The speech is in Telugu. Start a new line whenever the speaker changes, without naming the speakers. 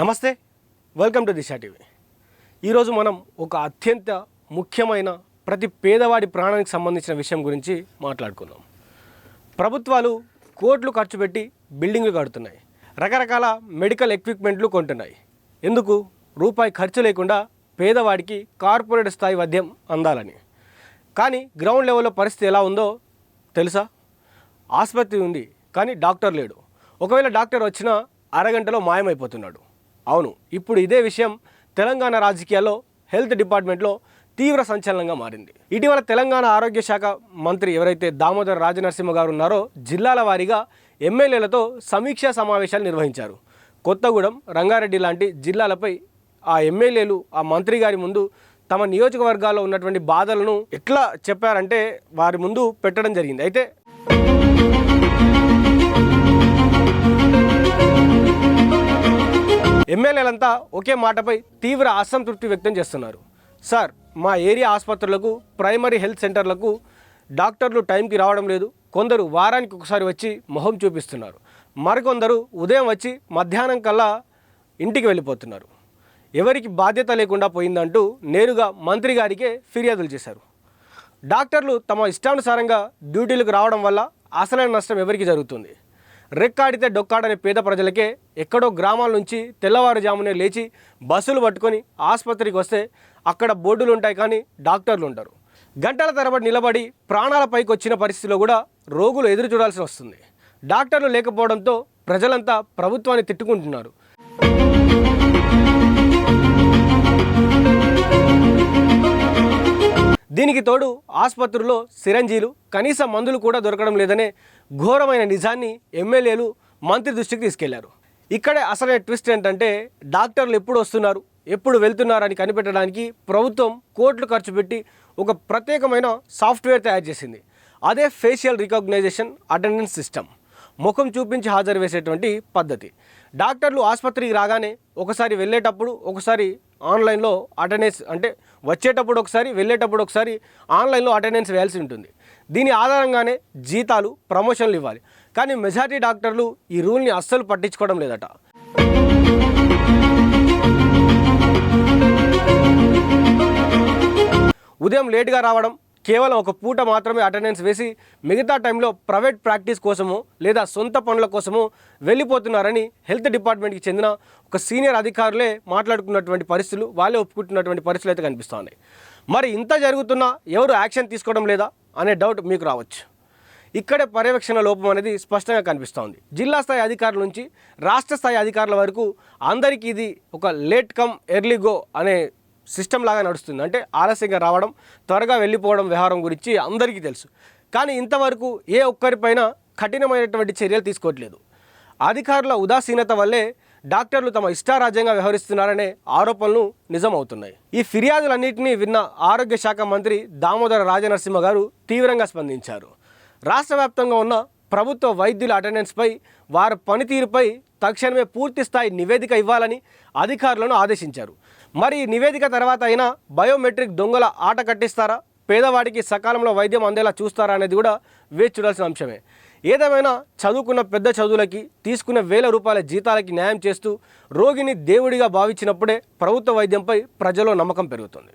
నమస్తే, వెల్కమ్ టు దిశ టీవీ. ఈరోజు మనం ఒక అత్యంత ముఖ్యమైన ప్రతి పేదవాడి ప్రాణానికి సంబంధించిన విషయం గురించి మాట్లాడుకుందాం. ప్రభుత్వాలు కోట్లు ఖర్చు పెట్టి బిల్డింగ్లు కడుతున్నాయి, రకరకాల మెడికల్ ఎక్విప్మెంట్లు కొంటున్నాయి. ఎందుకు? రూపాయి ఖర్చు లేకుండా పేదవాడికి కార్పొరేట్ స్థాయి వైద్యం అందాలని. కానీ గ్రౌండ్ లెవెల్లో పరిస్థితి ఎలా ఉందో తెలుసా? ఆసుపత్రి ఉంది కానీ డాక్టర్ లేడు. ఒకవేళ డాక్టర్ వచ్చినా అరగంటలో మాయమైపోతున్నాడు. అవును, ఇప్పుడు ఇదే విషయం తెలంగాణ రాజకీయాల్లో హెల్త్ డిపార్ట్మెంట్లో తీవ్ర సంచలనంగా మారింది. ఇటీవల తెలంగాణ ఆరోగ్య శాఖ మంత్రి ఎవరైతే దామోదర రాజనరసింహ గారు ఉన్నారో జిల్లాల వారీగా ఎమ్మెల్యేలతో సమీక్షా సమావేశాలు నిర్వహించారు. కొత్తగూడెం, రంగారెడ్డి లాంటి జిల్లాలపై ఆ ఎమ్మెల్యేలు ఆ మంత్రి గారి ముందు తమ నియోజకవర్గాల్లో ఉన్నటువంటి బాధలను ఎట్లా చెప్పారంటే వారి ముందు పెట్టడం జరిగింది. అయితే ఎమ్మెల్యేలంతా ఒకే మాటపై తీవ్ర అసంతృప్తి వ్యక్తం చేస్తున్నారు. సార్, మా ఏరియా ఆసుపత్రులకు, ప్రైమరీ హెల్త్ సెంటర్లకు డాక్టర్లు టైంకి రావడం లేదు. కొందరు వారానికి ఒకసారి వచ్చి మొహం చూపిస్తున్నారు, మరికొందరు ఉదయం వచ్చి మధ్యాహ్నం కల్లా ఇంటికి వెళ్ళిపోతున్నారు. ఎవరికి బాధ్యత లేకుండా పోయిందంటూ నేరుగా మంత్రి గారికే ఫిర్యాదులు చేశారు. డాక్టర్లు తమ ఇష్టానుసారంగా డ్యూటీలకు రావడం వల్ల అసలైన నష్టం ఎవరికి జరుగుతుంది? రెక్కాడితే డొక్కాడనే పేద ప్రజలకే ఎక్కడో గ్రామాల నుంచి తెల్లవారుజామునే లేచి బస్సులు పట్టుకొని ఆసుపత్రికి వస్తే అక్కడ బోర్డులు ఉంటాయి కానీ డాక్టర్లు ఉంటారు. గంటల తరబడి నిలబడి ప్రాణాల పైకి వచ్చిన పరిస్థితిలో కూడా రోగులు ఎదురు చూడాల్సి వస్తుంది. డాక్టర్లు లేకపోవడంతో ప్రజలంతా ప్రభుత్వాన్ని తిట్టుకుంటున్నారు. దీనికి తోడు ఆసుపత్రుల్లో సిరంజీలు, కనీస మందులు కూడా దొరకడం లేదనే ఘోరమైన నిజాన్ని ఎమ్మెల్యేలు మంత్రి దృష్టికి తీసుకెళ్లారు. ఇక్కడే అసలైన ట్విస్ట్ ఏంటంటే డాక్టర్లు ఎప్పుడు వస్తున్నారు, ఎప్పుడు వెళ్తున్నారని కనిపెట్టడానికి ప్రభుత్వం కోట్లు ఖర్చు పెట్టి ఒక ప్రత్యేకమైన సాఫ్ట్వేర్ తయారు చేసింది. అదే ఫేషియల్ రికగ్నైజేషన్ అటెండెన్స్ సిస్టమ్, ముఖం చూపించి హాజరు వేసేటువంటి పద్ధతి. డాక్టర్లు ఆసుపత్రికి రాగానే ఒకసారి వెళ్ళేటప్పుడు ఒకసారి ఆన్లైన్లో అటెండెన్స్, అంటే వచ్చేటప్పుడు ఒకసారి వెళ్ళేటప్పుడు ఒకసారి ఆన్లైన్లో అటెండెన్స్ వేయాల్సి ఉంటుంది. దీని ఆధారంగానే జీతాలు, ప్రమోషన్లు ఇవ్వాలి. కానీ మెజారిటీ డాక్టర్లు ఈ రూల్ని అస్సలు పట్టించుకోవడం లేదట. ఉదయం లేటుగా రావడం, కేవలం ఒక పూట మాత్రమే అటెండెన్స్ వేసి మిగతా టైంలో ప్రైవేట్ ప్రాక్టీస్ కోసమో లేదా సొంత పనుల కోసమో వెళ్ళిపోతున్నారని హెల్త్ డిపార్ట్మెంట్కి చెందిన ఒక సీనియర్ అధికారులే మాట్లాడుకున్నటువంటి పరిస్థితులు, వాళ్ళే ఒప్పుకుంటున్నటువంటి పరిస్థితులు అయితే కనిపిస్తూ ఉన్నాయి. మరి ఇంత జరుగుతున్నా ఎవరు యాక్షన్ తీసుకోవడం లేదా అనే డౌట్ మీకు రావచ్చు. ఇక్కడే పర్యవేక్షణ లోపం అనేది స్పష్టంగా కనిపిస్తోంది. జిల్లా స్థాయి అధికారుల నుంచి రాష్ట్ర స్థాయి అధికారుల వరకు అందరికీ ఇది ఒక లేట్ కమ్ ఎర్లీ గో అనే సిస్టమ్ లాగా నడుస్తుంది. అంటే ఆలస్యంగా రావడం, త్వరగా వెళ్ళిపోవడం వ్యవహారం గురించి అందరికీ తెలుసు. కానీ ఇంతవరకు ఏ ఒక్కరిపైన కఠినమైనటువంటి చర్యలు తీసుకోవట్లేదు. అధికారుల ఉదాసీనత వల్లే డాక్టర్లు తమ ఇష్టారాజ్యంగా వ్యవహరిస్తున్నారనే ఆరోపణలు నిజమవుతున్నాయి. ఈ ఫిర్యాదులన్నింటినీ విన్న ఆరోగ్య శాఖ మంత్రి దామోదర రాజనరసింహ గారు తీవ్రంగా స్పందించారు. రాష్ట్ర వ్యాప్తంగా ఉన్న ప్రభుత్వ వైద్యుల అటెండెన్స్పై, వారి పనితీరుపై తక్షణమే పూర్తి స్థాయి నివేదిక ఇవ్వాలని అధికారులను ఆదేశించారు. మరి ఈ నివేదిక తర్వాత అయినా బయోమెట్రిక్ దొంగల ఆట కట్టిస్తారా, పేదవాడికి సకాలంలో వైద్యం అందేలా చూస్తారా అనేది కూడా వేచి చూడాల్సిన అంశమే. ఏదేమైనా చదువుకున్న పెద్ద చదువులకి, తీసుకున్న వేల రూపాయల జీతాలకి న్యాయం చేస్తూ రోగిని దేవుడిగా భావించినప్పుడే ప్రభుత్వ వైద్యంపై ప్రజల్లో నమ్మకం పెరుగుతుంది.